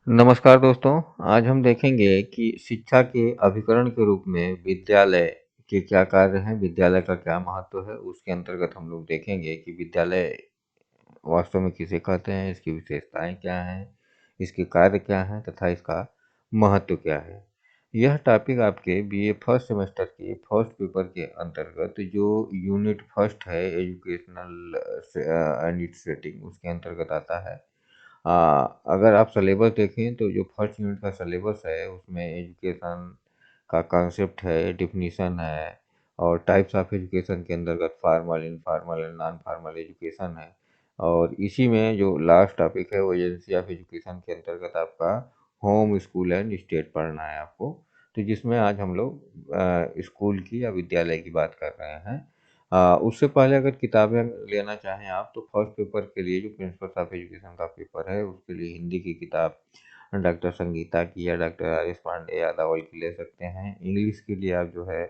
नमस्कार दोस्तों, आज हम देखेंगे कि शिक्षा के अभिकरण के रूप में विद्यालय के क्या कार्य हैं, विद्यालय का क्या महत्व है। उसके अंतर्गत हम लोग देखेंगे कि विद्यालय वास्तव में किसे कहते हैं, इसकी विशेषताएं क्या हैं, इसके कार्य क्या हैं तथा इसका महत्व क्या है। यह टॉपिक आपके बीए फर्स्ट सेमेस्टर के फर्स्ट पेपर के अंतर्गत जो यूनिट फर्स्ट है एजुकेशनल एंड इट्स रेटिंग, उसके अंतर्गत आता है। अगर आप सिलेबस देखें तो जो फर्स्ट यूनिट का सिलेबस है उसमें एजुकेशन का कॉन्सेप्ट है, डिफिनीशन है और टाइप्स ऑफ एजुकेशन के अंतर्गत formal, informal and non formal education है। और इसी में जो लास्ट टॉपिक है वो एजेंसी ऑफ एजुकेशन के अंतर्गत आपका होम स्कूल एंड स्टेट पढ़ना है आपको। तो जिसमें आज हम लोग स्कूल की या विद्यालय की बात कर रहे हैं। उससे पहले अगर किताबें लेना चाहें आप तो फर्स्ट पेपर के लिए जो प्रिंसिपल्स ऑफ एजुकेशन का पेपर है उसके लिए हिंदी की किताब डॉक्टर संगीता की या डॉक्टर आर एस पांडे या दावल की ले सकते हैं। इंग्लिश के लिए आप जो है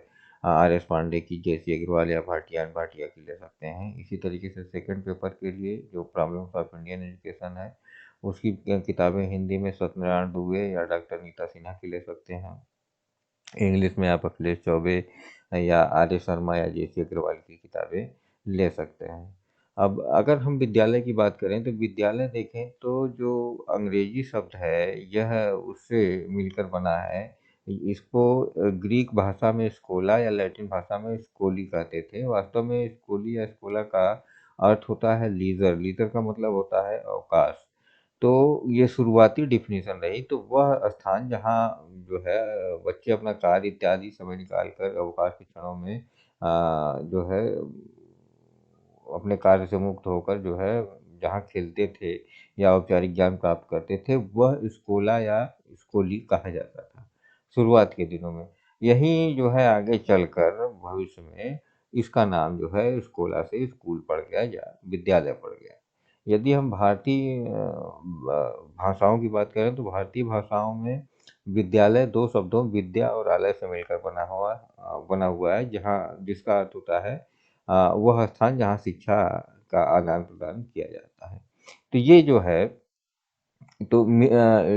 आर एस पांडे की, जैसी अग्रवाल या भाटिया एंड भाटिया की ले सकते हैं। इसी तरीके से सेकंड पेपर के लिए जो प्रॉब्लम्स ऑफ इंडियन एजुकेशन है उसकी किताबें हिंदी में सत्यनारायण दुबे या डॉक्टर नीता सिन्हा की ले सकते हैं। इंग्लिश में आप अखिलेश चौबे या आर एस शर्मा या जे सी अग्रवाल की किताबें ले सकते हैं। अब अगर हम विद्यालय की बात करें तो विद्यालय देखें तो जो अंग्रेजी शब्द है यह उससे मिलकर बना है। इसको ग्रीक भाषा में स्कोला या लैटिन भाषा में स्कोली कहते थे। वास्तव में स्कोली या स्कोला का अर्थ होता है लीजर। लीजर का मतलब होता है अवकाश। तो ये शुरुआती डेफिनेशन रही। तो वह स्थान जहाँ जो है बच्चे अपना कार्य इत्यादि समय निकाल कर अवकाश के क्षणों में जो है अपने कार्य से मुक्त होकर जो है जहाँ खेलते थे या औपचारिक ज्ञान प्राप्त करते थे वह स्कोला या स्कोली कहा जाता था शुरुआत के दिनों में। यही जो है आगे चलकर भविष्य में इसका नाम जो है स्कोला से स्कूल पड़ गया या विद्यालय पड़ गया। यदि हम भारतीय भाषाओं की बात करें तो भारतीय भाषाओं में विद्यालय दो शब्दों विद्या और आलय से मिलकर बना हुआ है, जहाँ जिसका अर्थ होता है वह स्थान जहाँ शिक्षा का आदान प्रदान किया जाता है। तो ये जो है तो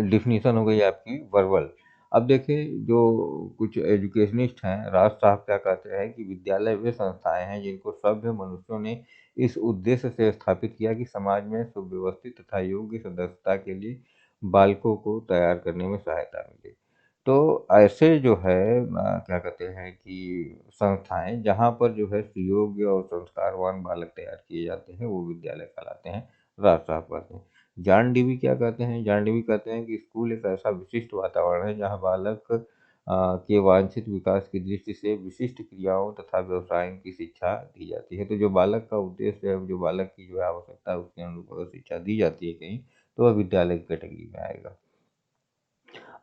डिफिनीशन हो गई आपकी वर्बल। अब देखिए जो कुछ एजुकेशनिस्ट हैं, राज साहब क्या कहते हैं कि विद्यालय वे संस्थाएं हैं जिनको सभ्य मनुष्यों ने इस उद्देश्य से स्थापित किया कि समाज में सुव्यवस्थित तथा योग्य सदस्यता के लिए बालकों को तैयार करने में सहायता मिले। तो ऐसे जो है क्या कहते हैं कि संस्थाएं जहाँ पर जो है सुयोग्य और संस्कारवान बालक तैयार किए जाते हैं वो विद्यालय कहलाते हैं, राज साहब कहते हैं। जॉन डीवी क्या कहते हैं? जॉन डीवी कहते हैं कि स्कूल एक ऐसा विशिष्ट वातावरण है जहाँ बालक के वांछित विकास की दृष्टि से विशिष्ट क्रियाओं तथा व्यवसायों की शिक्षा दी जाती है। तो जो बालक का उद्देश्य है, जो बालक की जो है आवश्यकता है उसके अनुरूप अगर शिक्षा दी जाती है कहीं तो वह विद्यालय की कैटेगरी में आएगा।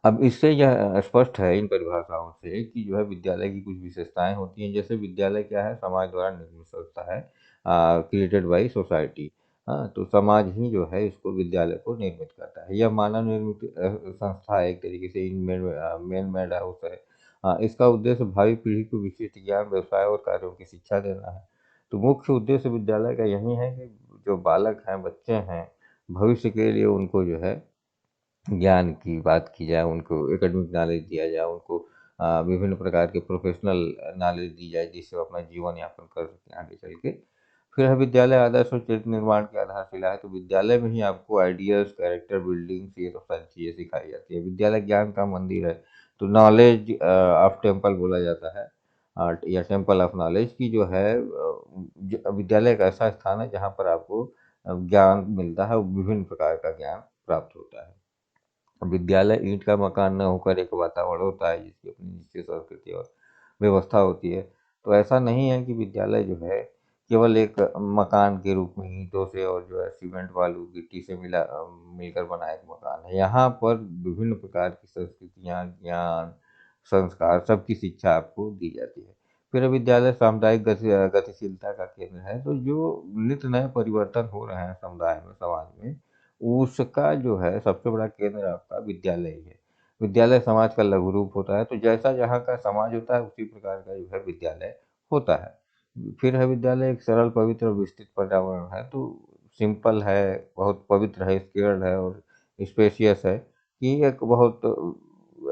अब इससे यह स्पष्ट है इन परिभाषाओं से कि जो है विद्यालय की कुछ विशेषताएं होती हैं। जैसे विद्यालय क्या है? समाज द्वारा निर्मित संस्था है, क्रिएटेड बाय सोसाइटी। हाँ, तो समाज ही जो है इसको विद्यालय को निर्मित करता है। यह मानव निर्मित संस्था है, एक तरीके से मेन मेड हाउस है। इसका उद्देश्य भावी पीढ़ी को विशिष्ट ज्ञान, व्यवसाय और कार्यों की शिक्षा देना है। तो मुख्य उद्देश्य विद्यालय का यही है कि जो बालक हैं, बच्चे हैं, भविष्य के लिए उनको जो है ज्ञान की बात की जाए, उनको एकेडमिक नॉलेज दिया जाए, उनको विभिन्न प्रकार के प्रोफेशनल नॉलेज दी जाए जिससे वो अपना जीवन यापन कर सकें आगे चल के। फिर है विद्यालय आदर्श और चरित्र निर्माण की आधारशिला है। तो विद्यालय में ही आपको आइडियाज़, कैरेक्टर बिल्डिंग ये सब सारी चीज़ें सिखाई जाती है। विद्यालय ज्ञान का मंदिर है। तो नॉलेज ऑफ टेम्पल बोला जाता है, या टेम्पल ऑफ नॉलेज की जो है विद्यालय एक ऐसा स्थान है जहाँ पर आपको ज्ञान मिलता है, विभिन्न प्रकार का ज्ञान प्राप्त होता है। विद्यालय ईंट का मकान न होकर एक वातावरण होता है जिसकी अपनी निश्चित संस्कृति और व्यवस्था होती है। तो ऐसा नहीं है कि विद्यालय जो है केवल एक मकान के रूप में ईंटों से और जो है सीमेंट बालू गिट्टी से मिलकर बना एक मकान है। यहाँ पर विभिन्न प्रकार की संस्कृतियाँ, ज्ञान, संस्कार सबकी शिक्षा आपको दी जाती है। फिर विद्यालय सामुदायिक गतिशीलता का केंद्र है। तो जो नित्य नए परिवर्तन हो रहे हैं समुदाय में, समाज में, उसका जो है सबसे बड़ा केंद्र आपका विद्यालय ही है। विद्यालय समाज का लघु रूप होता है। तो जैसा जहाँ का समाज होता है उसी प्रकार का जो है विद्यालय होता है। फिर है विद्यालय एक सरल, पवित्र और विस्तृत पर्यावरण है। तो सिंपल है, बहुत पवित्र है, स्केयर्ड है और स्पेशियस है। कि एक बहुत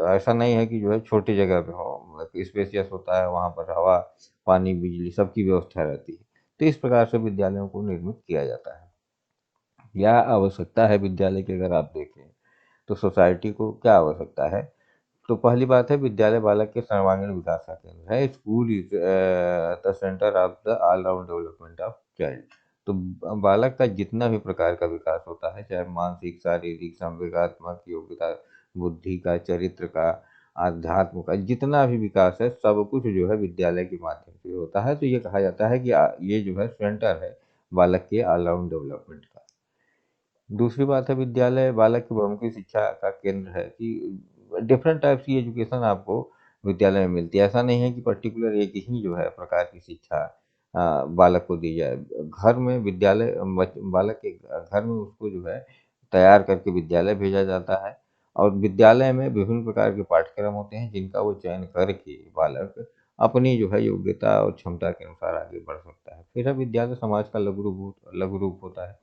ऐसा नहीं है कि जो है छोटी जगह पे हो, मतलब स्पेशियस होता है, वहाँ पर हवा, पानी, बिजली सबकी व्यवस्था रहती है। तो इस प्रकार से विद्यालयों को निर्मित किया जाता है। क्या आवश्यकता है विद्यालय की अगर आप देखें, तो सोसाइटी को क्या आवश्यकता है? तो पहली बात है, विद्यालय बालक के सर्वांगीण विकास का केंद्र है। School is the centre of the all round development of child. तो बालक का जितना भी प्रकार का विकास होता है, चाहे मानसिक, शारीरिक, संवेगात्मक, योग्यता, बुद्धि का, चरित्र का, आध्यात्म का, जितना भी विकास है सब कुछ जो है विद्यालय के माध्यम से होता है। तो ये कहा जाता है कि ये जो है सेंटर है बालक के ऑल राउंड डेवलपमेंट का। दूसरी बात है, विद्यालय बालक की बहुमुखी शिक्षा का केंद्र है कि डिफरेंट टाइप्स की एजुकेशन आपको विद्यालय में मिलती है। ऐसा नहीं है कि पर्टिकुलर एक ही जो है प्रकार की शिक्षा बालक को दी जाए। घर में विद्यालय बालक के घर में उसको जो है तैयार करके विद्यालय भेजा जाता है, और विद्यालय में विभिन्न प्रकार के पाठ्यक्रम होते हैं जिनका वो चयन करके बालक अपनी जो है योग्यता और क्षमता के अनुसार आगे बढ़ सकता है। फिर है विद्यालय समाज का लघु रूप होता है।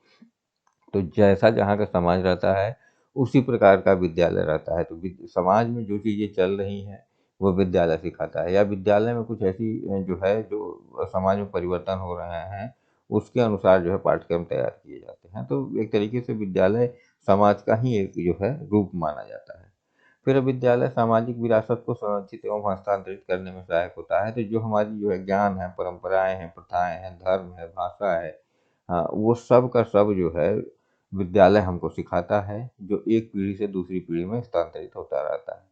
तो जैसा जहाँ का समाज रहता है, उसी प्रकार का विद्यालय रहता है। तो समाज में जो चीज़ें चल रही हैं, वो विद्यालय सिखाता है, या विद्यालय में कुछ ऐसी जो है जो समाज में परिवर्तन हो रहे हैं, उसके अनुसार जो है पाठ्यक्रम तैयार किए जाते हैं। तो एक तरीके से विद्यालय समाज का ही एक जो है रूप माना जाता है। फिर विद्यालय सामाजिक विरासत को संरक्षित एवं हस्तांतरित करने में सहायक होता है। तो जो हमारी जो है ज्ञान है, परंपराएं हैं, प्रथाएं हैं, धर्म है, भाषा है, हाँ, वो सब का सब जो है विद्यालय हमको सिखाता है, जो एक पीढ़ी से दूसरी पीढ़ी में स्थानांतरित होता रहता है।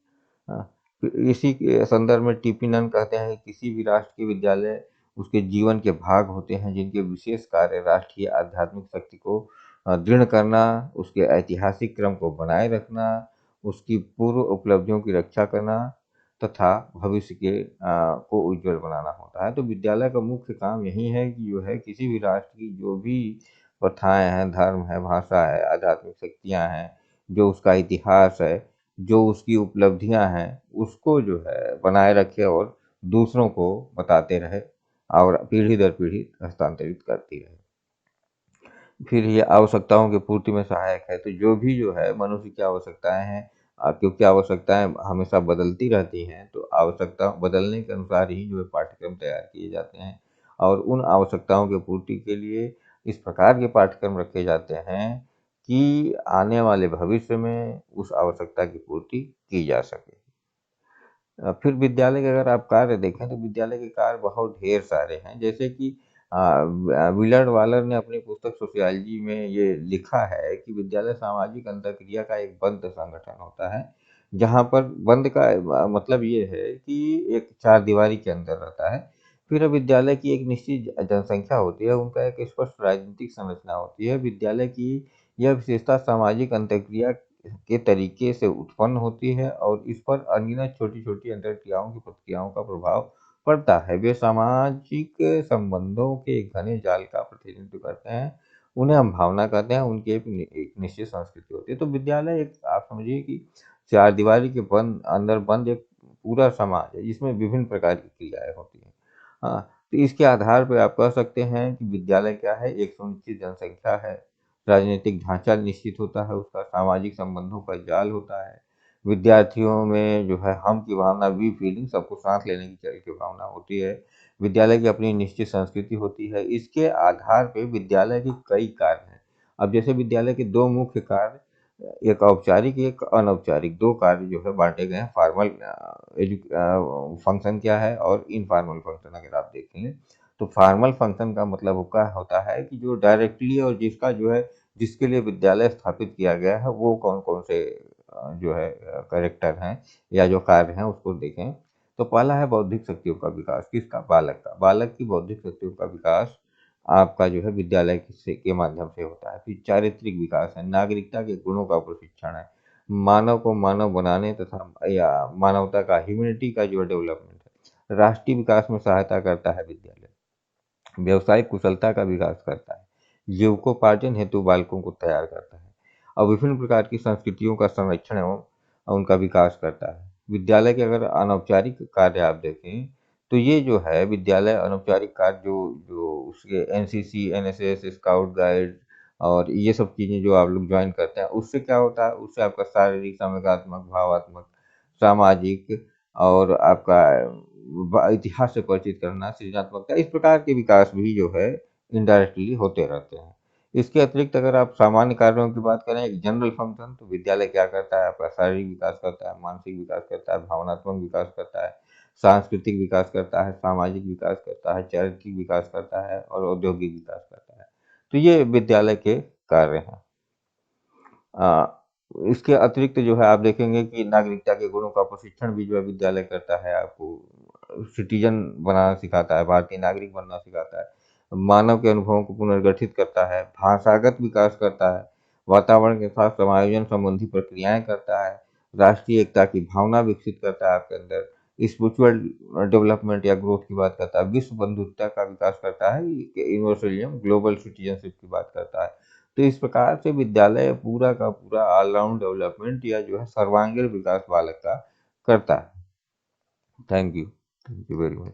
हाँ, फिर इसी के संदर्भ में टीपी नन कहते हैं कि किसी भी राष्ट्र के विद्यालय उसके जीवन के भाग होते हैं, जिनके विशेष कार्य राष्ट्रीय आध्यात्मिक शक्ति को दृढ़ करना, उसके ऐतिहासिक क्रम को बनाए रखना, उसकी पूर्व उपलब्धियों की रक्षा करना तथा भविष्य के को उज्जवल बनाना होता है। तो विद्यालय का मुख्य काम यही है कि जो है किसी भी राष्ट्र की जो भी प्रथाएँ हैं, धर्म है, भाषा है, आध्यात्मिक शक्तियाँ हैं, जो उसका इतिहास है, जो उसकी उपलब्धियाँ हैं, उसको जो है बनाए रखे और दूसरों को बताते रहे और पीढ़ी दर पीढ़ी हस्तांतरित करती रहे। फिर ये आवश्यकताओं की पूर्ति में सहायक है। तो जो भी जो है मनुष्य की आवश्यकताएँ हैं, क्योंकि आवश्यकताएँ हमेशा बदलती रहती हैं, तो आवश्यकता बदलने के अनुसार ही जो है पाठ्यक्रम तैयार किए जाते हैं, और उन आवश्यकताओं की पूर्ति के लिए इस प्रकार के पाठ्यक्रम रखे जाते हैं कि आने वाले भविष्य में उस आवश्यकता की पूर्ति की जा सके। फिर विद्यालय के अगर आप कार्य देखें, तो विद्यालय के कार्य बहुत ढेर सारे हैं। जैसे कि विलर्ड वालर ने अपनी पुस्तक सोशियोलॉजी में ये लिखा है कि विद्यालय सामाजिक अंतःक्रिया का एक बद्ध संगठन होता है, जहाँ पर बंद का मतलब ये है कि एक चारदीवारी के अंदर रहता है। फिर विद्यालय की एक निश्चित जनसंख्या होती है, उनका एक स्पष्ट राजनीतिक संरचना होती है। विद्यालय की यह विशेषता सामाजिक अंतःक्रिया के तरीके से उत्पन्न होती है, और इस पर अनगिनत छोटी-छोटी अंतरक्रियाओं की प्रतिक्रियाओं का प्रभाव पड़ता है। वे सामाजिक संबंधों के एक घने जाल का प्रतिनिधित्व करते हैं। उन्हें हम भावना कहते हैं, उनकी एक निश्चित संस्कृति होती है। तो विद्यालय एक आप समझिए कि चारदीवारी के अंदर बंद एक पूरा समाज है, जिसमें विभिन्न प्रकार की क्रियाएँ होती हैं। हाँ, तो इसके आधार पे आप कह सकते हैं कि विद्यालय क्या है, एक सुनिश्चित जनसंख्या है, राजनीतिक ढांचा निश्चित होता है उसका, सामाजिक संबंधों का जाल होता है, विद्यार्थियों में जो है हम की भावना, वी फीलिंग, सबको साथ लेने की चल की भावना होती है। विद्यालय की अपनी निश्चित संस्कृति होती है। इसके आधार पे विद्यालय के कई कार्य हैं। अब जैसे विद्यालय के 2 मुख्य कार्य, एक औपचारिक, एक अनौपचारिक, 2 कार्य जो है बाँटे गए हैं। फॉर्मल फंक्शन क्या है और इनफॉर्मल फंक्शन अगर आप देखेंगे, तो फॉर्मल फंक्शन का मतलब वो क्या होता है कि जो डायरेक्टली और जिसका जो है जिसके लिए विद्यालय स्थापित किया गया है, वो कौन-कौन से जो है कैरेक्टर हैं या जो कार्य हैं उसको देखें। तो पहला है बौद्धिक शक्तियों का विकास, किसका? बालक का। बालक की बौद्धिक शक्तियों का विकास आपका जो है विद्यालय के माध्यम से होता है। फिर चारित्रिक विकास है, नागरिकता के गुणों का प्रशिक्षण है, मानव को मानव बनाने तथा या मानवता का, ह्यूमैनिटी का जो डेवलपमेंट है। राष्ट्रीय विकास में सहायता करता है विद्यालय। व्यावसायिक कुशलता का विकास करता है, जीविकोपार्जन हेतु बालकों को तैयार करता है, और विभिन्न प्रकार की संस्कृतियों का संरक्षण एवं उनका विकास करता है। विद्यालय के अगर अनौपचारिक कार्य आप देखें, तो ये जो है विद्यालय अनौपचारिक कार्य जो जो उसके एनसीसी, एनएसएस, स्काउट गाइड और ये सब चीज़ें जो आप लोग जॉइन करते हैं, उससे क्या होता है, उससे आपका शारीरिक, संवेगात्मक, भावात्मक, सामाजिक और आपका इतिहास से परिचित करना, सृजनात्मकता, इस प्रकार के विकास भी जो है इनडायरेक्टली होते रहते हैं। इसके अतिरिक्त अगर आप सामान्य कार्यों की बात करें, एक जनरल फंक्शन, तो विद्यालय क्या करता है, आपका शारीरिक विकास करता है, मानसिक विकास करता है, भावनात्मक विकास करता है, सांस्कृतिक विकास करता है, सामाजिक विकास करता है, चारित्रिक विकास करता है और औद्योगिक विकास करता है। तो ये विद्यालय के कार्य हैं। इसके अतिरिक्त जो है आप देखेंगे कि नागरिकता के गुणों का प्रशिक्षण भी जो है विद्यालय करता है, आपको सिटीजन बनाना सिखाता है, भारतीय नागरिक बनना सिखाता है, मानव के अनुभवों को पुनर्गठित करता है, भाषागत विकास करता है, वातावरण के साथ समायोजन संबंधी प्रक्रियाएं करता है, राष्ट्रीय एकता की भावना विकसित करता है आपके अंदर, स्पिरिचुअल डेवलपमेंट या ग्रोथ की बात करता है, विश्व बंधुत्व का विकास करता है, यूनिवर्सलिज्म, ग्लोबल सिटीजनशिप की बात करता है। तो इस प्रकार से विद्यालय पूरा का पूरा ऑलराउंड डेवलपमेंट या जो है सर्वांगीण विकास बालक का करता है। Thank you very much.